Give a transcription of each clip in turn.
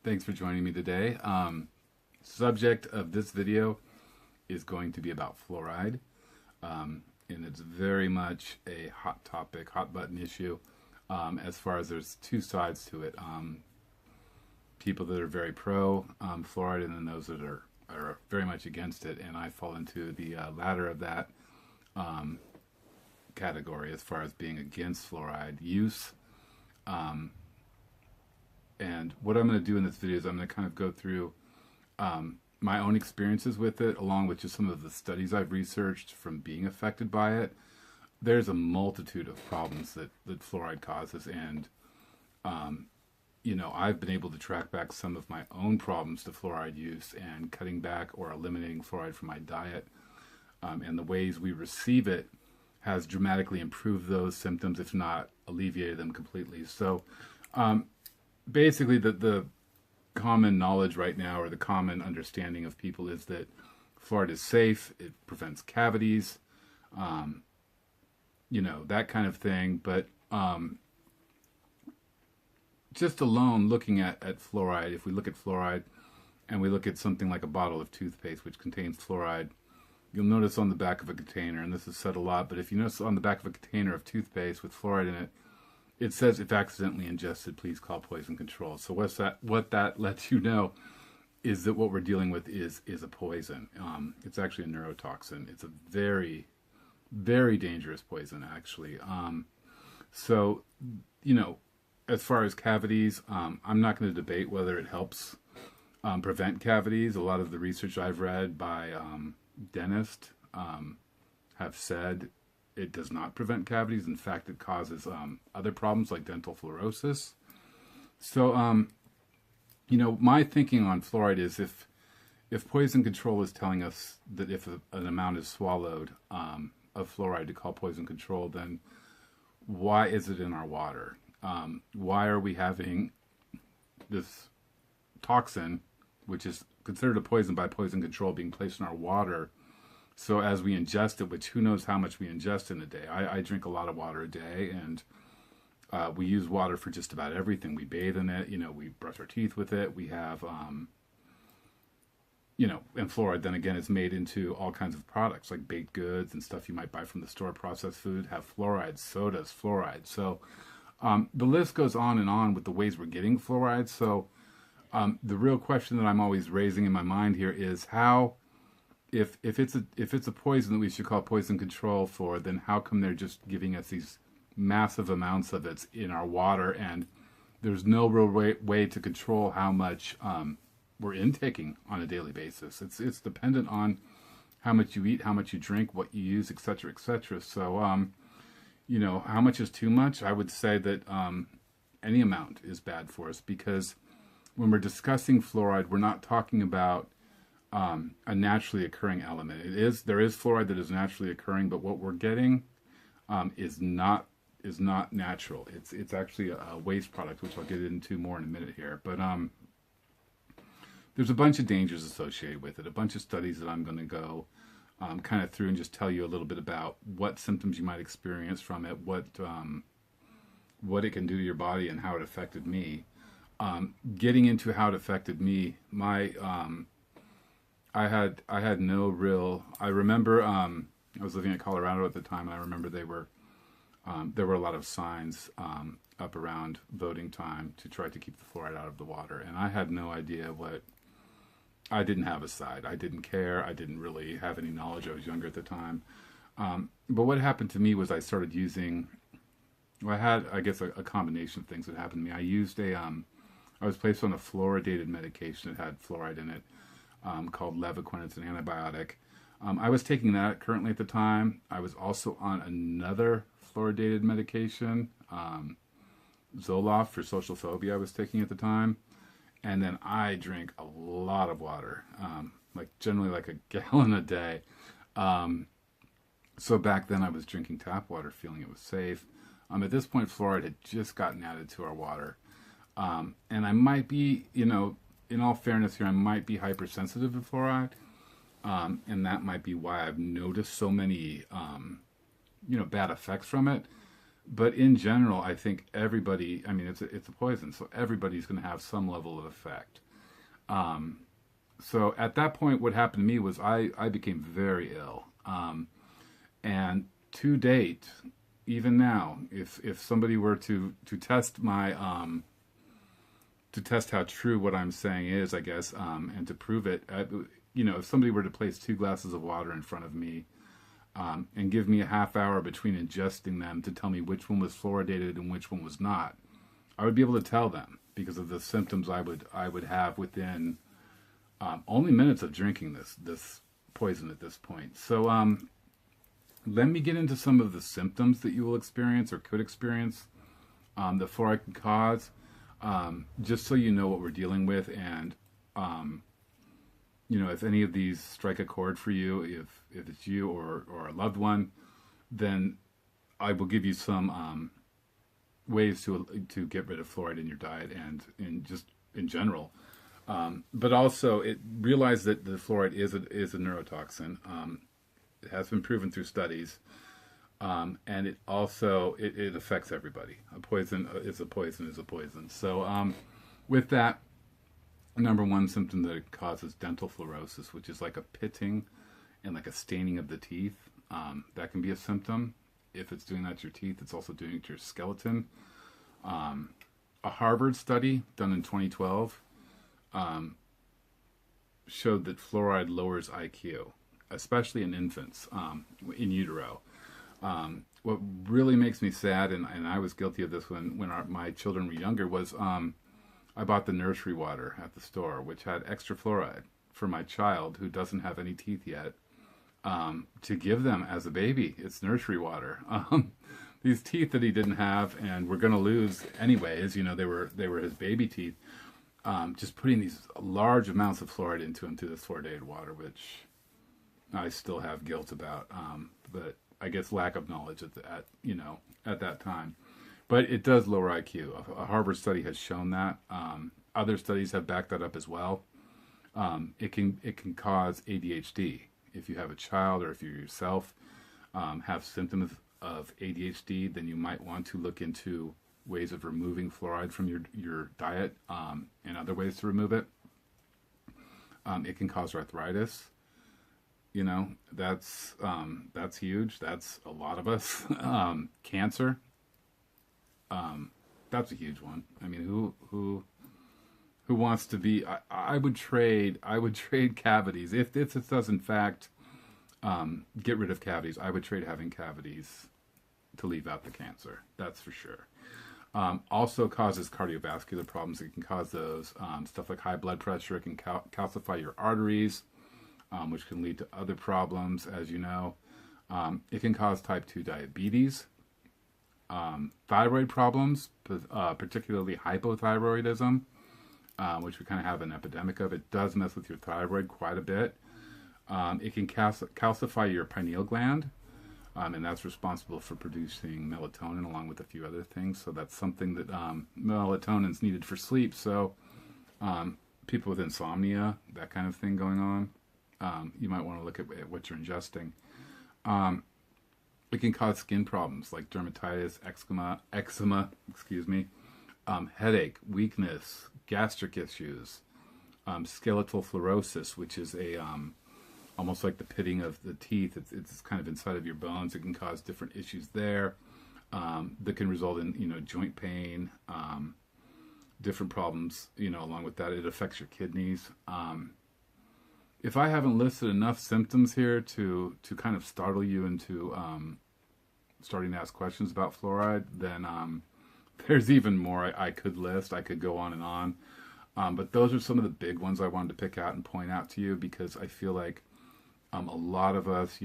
Thanks for joining me today. Subject of this video is going to be about fluoride, and it's very much a hot topic, hot button issue. As far as there's two sides to it, people that are very pro fluoride, and then those that are very much against it. And I fall into the latter of that category as far as being against fluoride use. And what I'm going to do in this video is I'm going to kind of go through my own experiences with it, along with just some of the studies I've researched from being affected by it. There's a multitude of problems that fluoride causes, and I've been able to track back some of my own problems to fluoride use and cutting back or eliminating fluoride from my diet. And the ways we receive it has dramatically improved those symptoms, if not alleviated them completely. So basically the common knowledge right now, or the common understanding of people, is that fluoride is safe, it prevents cavities, that kind of thing. But just alone looking at fluoride, if we look at fluoride and we look at something like a bottle of toothpaste which contains fluoride, you'll notice on the back of a container, and this is said a lot, but if you notice on the back of a container of toothpaste with fluoride in it, it says, if accidentally ingested, please call poison control. So what that lets you know is that what we're dealing with is a poison. It's actually a neurotoxin. It's a very, very dangerous poison, actually. So, as far as cavities, I'm not going to debate whether it helps prevent cavities. A lot of the research I've read by dentists have said it does not prevent cavities. In fact, it causes other problems like dental fluorosis. So, my thinking on fluoride is if poison control is telling us that if an amount is swallowed of fluoride to call poison control, then why is it in our water? Why are we having this toxin, which is considered a poison by poison control, being placed in our water? So as we ingest it, which who knows how much we ingest in a day. I drink a lot of water a day, and we use water for just about everything. We bathe in it, we brush our teeth with it. We have, and fluoride then again is made into all kinds of products like baked goods and stuff you might buy from the store. Processed food have fluoride, sodas, fluoride. So the list goes on and on with the ways we're getting fluoride. So the real question that I'm always raising in my mind here is how, if it's a poison that we should call poison control for, then how come they're just giving us these massive amounts of it in our water, and there's no real way to control how much we're intaking on a daily basis? It's dependent on how much you eat, how much you drink, what you use, etc., etc. So how much is too much? I would say that any amount is bad for us, because when we're discussing fluoride, we're not talking about a naturally occurring element. There is fluoride that is naturally occurring, but what we're getting is not natural. It's actually a waste product, which I'll get into more in a minute here. But there's a bunch of dangers associated with it, a bunch of studies that I'm going to go kind of through and just tell you a little bit about what symptoms you might experience from it, what it can do to your body, and how it affected me. Getting into how it affected me, I had no real. I remember I was living in Colorado at the time, and I remember there were a lot of signs up around voting time to try to keep the fluoride out of the water, and I had no idea what. I didn't have a side. I didn't care. I didn't really have any knowledge. I was younger at the time. But what happened to me was I started using. Well, I had, I guess, a combination of things that happened to me. I was placed on a fluoridated medication that had fluoride in it, called Levaquin. It's an antibiotic. I was taking that currently at the time. I was also on another fluoridated medication, Zoloft, for social phobia I was taking at the time. And then I drink a lot of water, generally like a gallon a day. So back then I was drinking tap water, feeling it was safe. At this point, fluoride had just gotten added to our water. And I might be, in all fairness here, I might be hypersensitive to fluoride. And that might be why I've noticed so many, bad effects from it. But in general, I think everybody, I mean, it's a poison, so everybody's going to have some level of effect. So at that point, what happened to me was I became very ill. And to date, even now, if somebody were to test my, to test how true what I'm saying is, I guess, and to prove it, if somebody were to place 2 glasses of water in front of me, and give me a half hour between ingesting them to tell me which one was fluoridated and which one was not, I would be able to tell them because of the symptoms I would have within only minutes of drinking this poison at this point. So let me get into some of the symptoms that you will experience or could experience that fluoride can cause, just so you know what we're dealing with, and if any of these strike a chord for you, if it's you or a loved one, then I will give you some ways to get rid of fluoride in your diet and in general. But also, realize that the fluoride is a neurotoxin. It has been proven through studies, and it also it affects everybody. A poison is a poison is a poison. So with that, number one symptom that it causes dental fluorosis, which is like a pitting and like a staining of the teeth. That can be a symptom. If it's doing that to your teeth, it's also doing it to your skeleton. A Harvard study done in 2012 showed that fluoride lowers IQ, especially in infants, in utero. What really makes me sad, and I was guilty of this when my children were younger, was I bought the nursery water at the store, which had extra fluoride for my child who doesn't have any teeth yet, to give them as a baby. It's nursery water. These teeth that he didn't have and were going to lose anyways, they were his baby teeth. Just putting these large amounts of fluoride into him through this fluoridated water, which I still have guilt about, but I guess lack of knowledge at that time. But it does lower IQ. A Harvard study has shown that. Other studies have backed that up as well. It can cause ADHD. If you have a child or if you yourself have symptoms of ADHD, then you might want to look into ways of removing fluoride from your diet, and other ways to remove it. It can cause arthritis. That's huge. That's a lot of us. Cancer. That's a huge one. I mean, who wants to be? I would trade cavities if this does in fact get rid of cavities. I would trade having cavities to leave out the cancer. That's for sure. Also causes cardiovascular problems. It can cause those stuff like high blood pressure. It can calcify your arteries, which can lead to other problems, as you know. It can cause type 2 diabetes, thyroid problems, particularly hypothyroidism, which we kind of have an epidemic of. It does mess with your thyroid quite a bit. It can calcify your pineal gland, and that's responsible for producing melatonin along with a few other things. So that's something that melatonin is needed for sleep. So people with insomnia, that kind of thing going on, you might want to look at what you're ingesting. It can cause skin problems like dermatitis, eczema, headache, weakness, gastric issues, skeletal fluorosis, which is almost like the pitting of the teeth. It's kind of inside of your bones. It can cause different issues there that can result in joint pain, different problems. Along with that, it affects your kidneys. If I haven't listed enough symptoms here to kind of startle you into starting to ask questions about fluoride, then there's even more I could list. I could go on and on. But those are some of the big ones I wanted to pick out and point out to you, because I feel like a lot of us,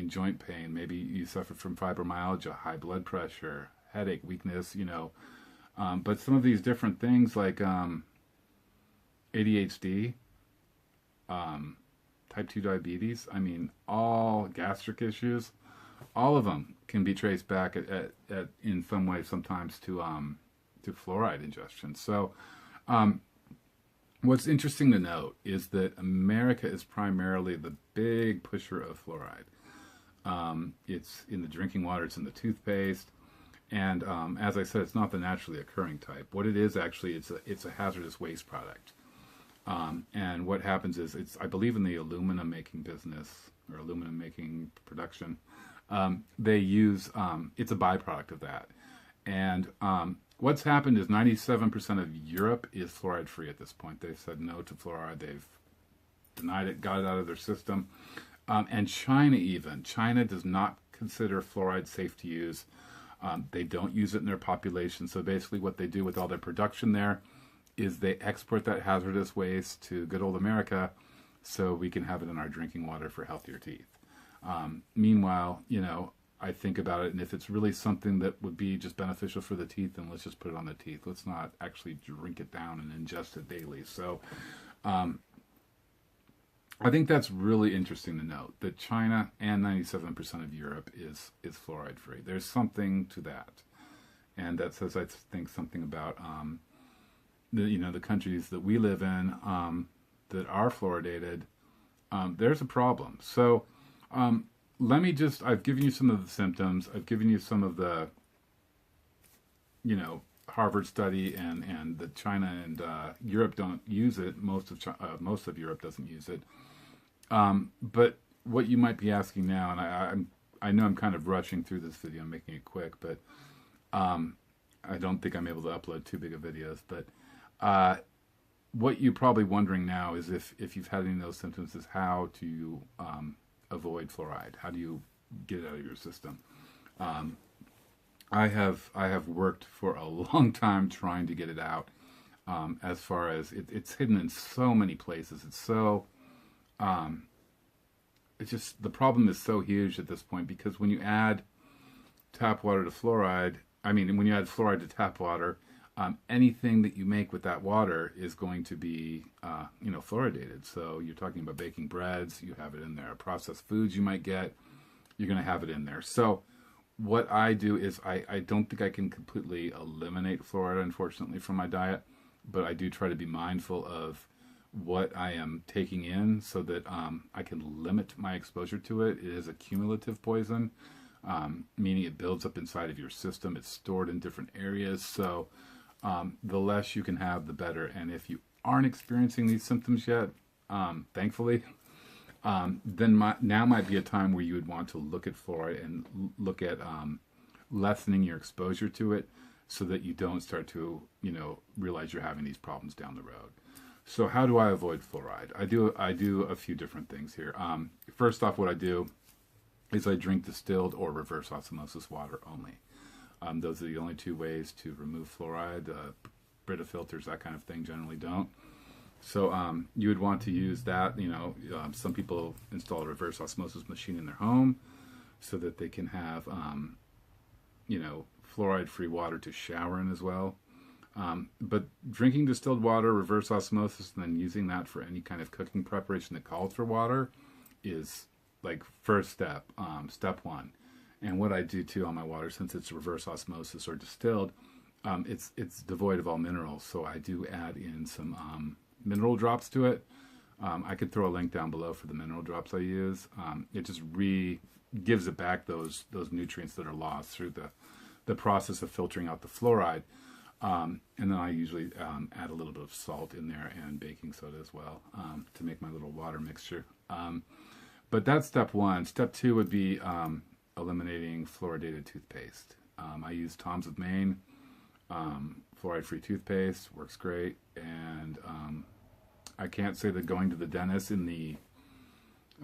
joint pain, maybe you suffer from fibromyalgia, high blood pressure, headache, weakness, but some of these different things like ADHD, type 2 diabetes, all gastric issues, all of them can be traced back at in some way sometimes to fluoride ingestion. So what's interesting to note is that America is primarily the big pusher of fluoride. It's in the drinking water, it's in the toothpaste, And as I said, it's not the naturally occurring type. What it is actually, it's a hazardous waste product. And what happens is, I believe in the aluminum making business or aluminum making production, they use, it's a byproduct of that. And what's happened is 97% of Europe is fluoride free at this point. They've said no to fluoride. They've denied it, got it out of their system. And China does not consider fluoride safe to use. They don't use it in their population. So basically what they do with all their production there is they export that hazardous waste to good old America so we can have it in our drinking water for healthier teeth. Meanwhile, I think about it, and if it's really something that would be just beneficial for the teeth, then let's just put it on the teeth. Let's not actually drink it down and ingest it daily. So I think that's really interesting to note, that China and 97% of Europe is fluoride free. There's something to that. And that says, I think, something about the countries that we live in that are fluoridated. There's a problem. So I've given you some of the symptoms. I've given you some of the, Harvard study, and that China and Europe don't use it. Most of Europe doesn't use it. But what you might be asking now, and I know I'm kind of rushing through this video, I'm making it quick, but I don't think I'm able to upload too big of videos. But what you're probably wondering now is if you've had any of those symptoms, is how to avoid fluoride. How do you get it out of your system? I have worked for a long time trying to get it out. As far as it's hidden in so many places. It's so it's just, the problem is so huge at this point, because when you add tap water to fluoride, when you add fluoride to tap water, anything that you make with that water is going to be, fluoridated. So you're talking about baking breads, you have it in there. Processed foods you might get, you're going to have it in there. So what I do is I don't think I can completely eliminate fluoride, unfortunately, from my diet, but I do try to be mindful of what I am taking in so that I can limit my exposure to it. It is a cumulative poison, meaning it builds up inside of your system. It's stored in different areas. So the less you can have, the better. And if you aren't experiencing these symptoms yet, thankfully, then now might be a time where you would want to look at fluoride and look at lessening your exposure to it so that you don't start to, realize you're having these problems down the road. So how do I avoid fluoride? I do a few different things here. First off, what I do is I drink distilled or reverse osmosis water only. Those are the only two ways to remove fluoride. Brita filters, that kind of thing, generally don't. So you would want to use that. Some people install a reverse osmosis machine in their home so that they can have, fluoride-free water to shower in as well. But drinking distilled water, reverse osmosis, and then using that for any kind of cooking preparation that calls for water is like first step, step one. And what I do too on my water, since it's reverse osmosis or distilled, it's devoid of all minerals. So I do add in some mineral drops to it. I could throw a link down below for the mineral drops I use. It just gives it back those nutrients that are lost through the process of filtering out the fluoride. And then I usually add a little bit of salt in there and baking soda as well to make my little water mixture. But that's step one. Step two would be eliminating fluoridated toothpaste. I use Tom's of Maine fluoride-free toothpaste. Works great. And I can't say that going to the dentist in the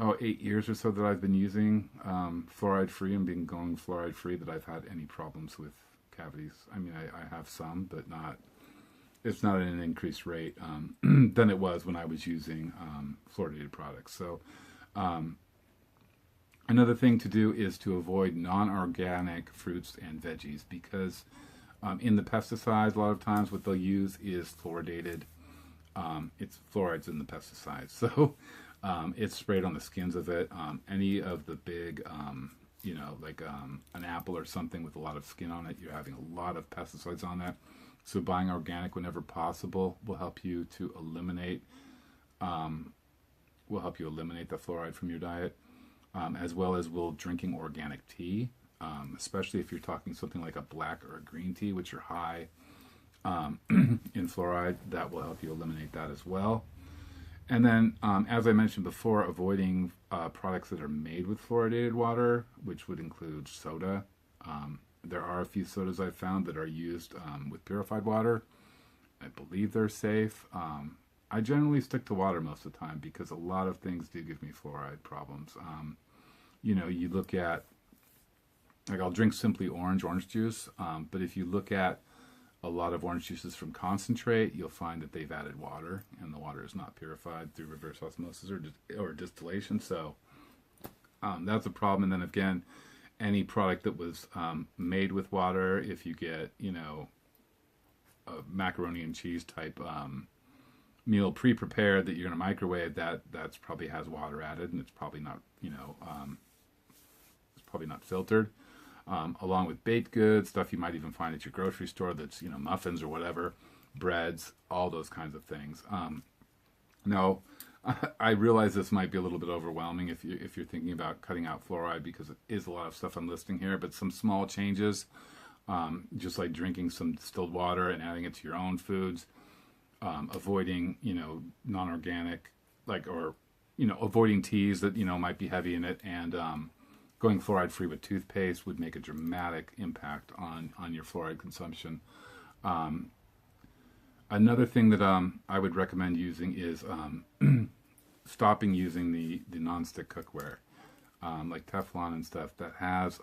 8 years or so that I've been using fluoride-free and going fluoride-free that I've had any problems with cavities. I have some, but it's not at an increased rate than it was when I was using fluoridated products. So another thing to do is to avoid non-organic fruits and veggies, because in the pesticides, a lot of times what they'll use is fluoridated. It's fluorides in the pesticides. So it's sprayed on the skins of it. Any of the big like an apple or something with a lot of skin on it, you're having a lot of pesticides on that. So buying organic whenever possible will help you to eliminate the fluoride from your diet, as well as will drinking organic tea. especially if you're talking something like a black or a green tea, which are high in fluoride. That will help you eliminate that as well. And then, as I mentioned before, avoiding products that are made with fluoridated water, which would include soda. There are a few sodas I've found that are used with purified water. I believe they're safe. I generally stick to water most of the time because a lot of things do give me fluoride problems. You look at, like, I'll drink simply orange juice, but if you look at a lot of orange juices from concentrate, you'll find that they've added water, and the water is not purified through reverse osmosis or distillation. So that's a problem. And then again, any product that was made with water, if you get, a macaroni and cheese type meal pre-prepared that you're going to microwave, that's probably has water added, and it's probably not, it's probably not filtered. Along with baked goods, stuff you might even find at your grocery store that's, muffins or whatever, breads, all those kinds of things. Now, I realize this might be a little bit overwhelming if you're thinking about cutting out fluoride, because it is a lot of stuff I'm listing here, but some small changes, just like drinking some distilled water and adding it to your own foods, avoiding, non-organic, avoiding teas that, might be heavy in it, and going fluoride free with toothpaste would make a dramatic impact on your fluoride consumption. Another thing that I would recommend using is stopping using the nonstick cookware, like Teflon and stuff that has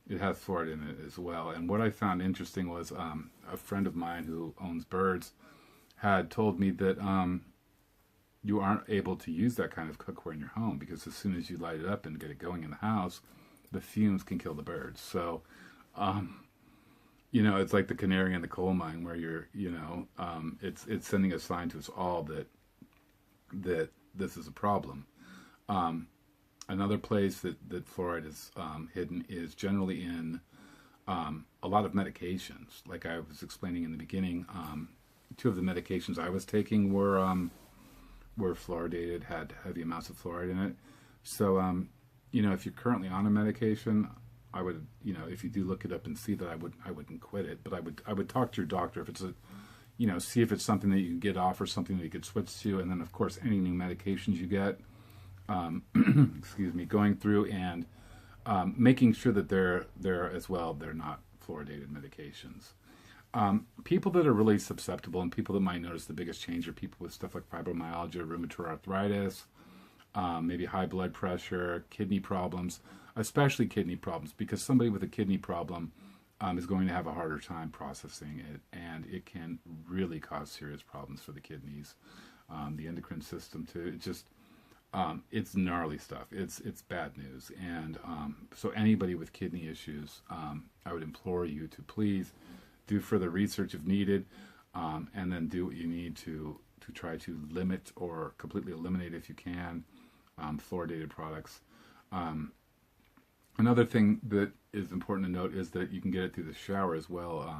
it has fluoride in it as well. And what I found interesting was a friend of mine who owns birds had told me that you aren't able to use that kind of cookware in your home, because as soon as you light it up and get it going in the house, the fumes can kill the birds. So, it's like the canary in the coal mine, where it's sending a sign to us all that this is a problem. Another place that fluoride is hidden is generally in a lot of medications. Like I was explaining in the beginning, two of the medications I was taking were fluoridated, had heavy amounts of fluoride in it. So, if you're currently on a medication, I would, if you do look it up and see that, I wouldn't quit it, but I would talk to your doctor if it's see if it's something that you can get off or something that you could switch to. And then, of course, any new medications you get, excuse me, going through and making sure that they're as well, they're not fluoridated medications. People that are really susceptible and people that might notice the biggest change are people with stuff like fibromyalgia, rheumatoid arthritis, maybe high blood pressure, kidney problems, especially kidney problems, because somebody with a kidney problem is going to have a harder time processing it, and it can really cause serious problems for the kidneys, the endocrine system too. It just, it's gnarly stuff. It's bad news. And so anybody with kidney issues, I would implore you to please do further research if needed, and then do what you need to try to limit or completely eliminate, if you can, fluoridated products. Another thing that is important to note is that you can get it through the shower as well.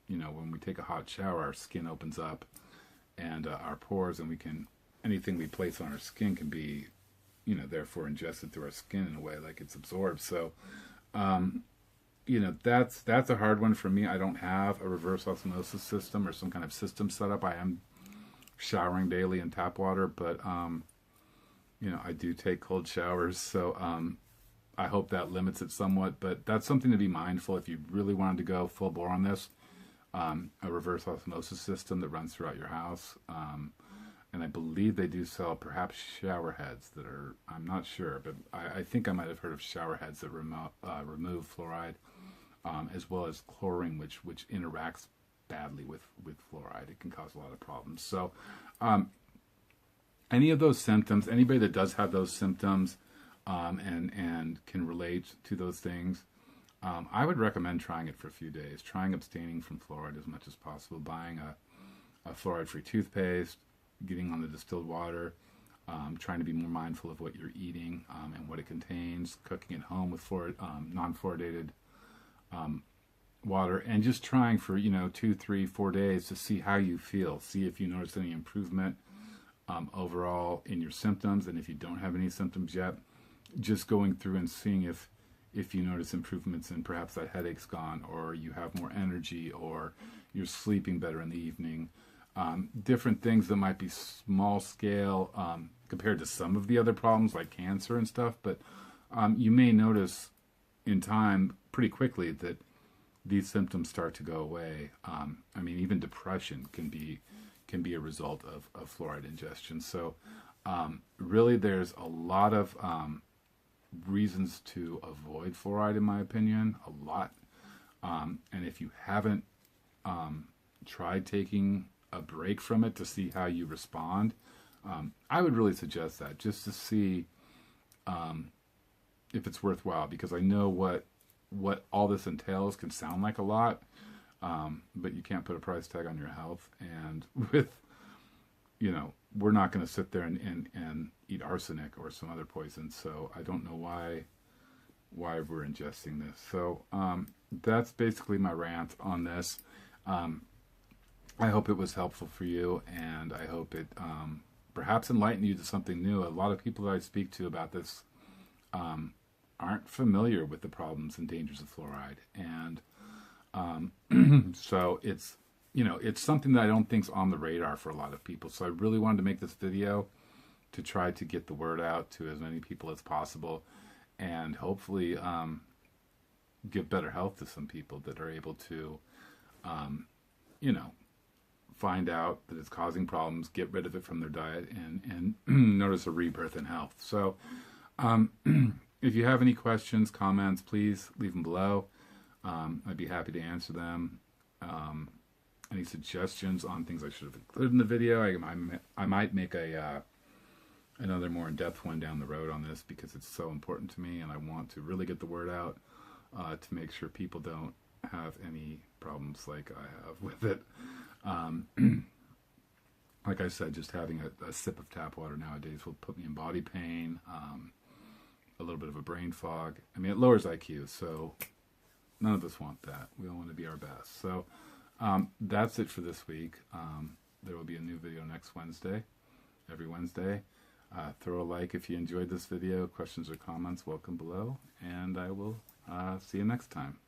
When we take a hot shower, our skin opens up, and our pores, and anything we place on our skin can be, therefore ingested through our skin in a way, like it's absorbed. So, that's a hard one for me. I don't have a reverse osmosis system or some kind of system set up. I am showering daily in tap water, but, I do take cold showers. So, I hope that limits it somewhat, but that's something to be mindful if you really wanted to go full bore on this. A reverse osmosis system that runs throughout your house. And I believe they do sell perhaps shower heads that are, I'm not sure, but I think I might have heard of shower heads that remove fluoride, as well as chlorine, which interacts badly with fluoride. It can cause a lot of problems. So any of those symptoms, anybody that does have those symptoms and can relate to those things, I would recommend trying it for a few days, trying abstaining from fluoride as much as possible, buying a fluoride-free toothpaste, getting on the distilled water, trying to be more mindful of what you're eating and what it contains, cooking at home with non-fluoridated water, and just trying for 2, 3, 4 days to see how you feel, see if you notice any improvement overall in your symptoms. And if you don't have any symptoms yet, just going through and seeing if if you notice improvements in perhaps that headache's gone, or you have more energy, or you're sleeping better in the evening. Different things that might be small scale compared to some of the other problems like cancer and stuff, but you may notice in time pretty quickly that these symptoms start to go away. I mean, even depression can be a result of fluoride ingestion. So really there's a lot of reasons to avoid fluoride, in my opinion, a lot. And if you haven't tried taking a break from it to see how you respond, I would really suggest that, just to see if it's worthwhile, because I know what all this entails can sound like a lot, but you can't put a price tag on your health. And with, we're not going to sit there and eat arsenic or some other poison. So I don't know why we're ingesting this. So that's basically my rant on this. I hope it was helpful for you, and I hope it perhaps enlightened you to something new. A lot of people that I speak to about this aren't familiar with the problems and dangers of fluoride. And so it's, it's something that I don't think's on the radar for a lot of people. So I really wanted to make this video to try to get the word out to as many people as possible, and hopefully give better health to some people that are able to, find out that it's causing problems, get rid of it from their diet, and notice a rebirth in health. So if you have any questions, comments, please leave them below. I'd be happy to answer them. Any suggestions on things I should have included in the video, I might make another more in-depth one down the road on this, because it's so important to me, and I want to really get the word out to make sure people don't have any problems like I have with it. Like I said, just having a sip of tap water nowadays will put me in body pain, a little bit of a brain fog. I mean, it lowers IQ, so none of us want that. We all want to be our best. So that's it for this week. There will be a new video next Wednesday, every Wednesday. Throw a like if you enjoyed this video. Questions or comments, welcome below. And I will see you next time.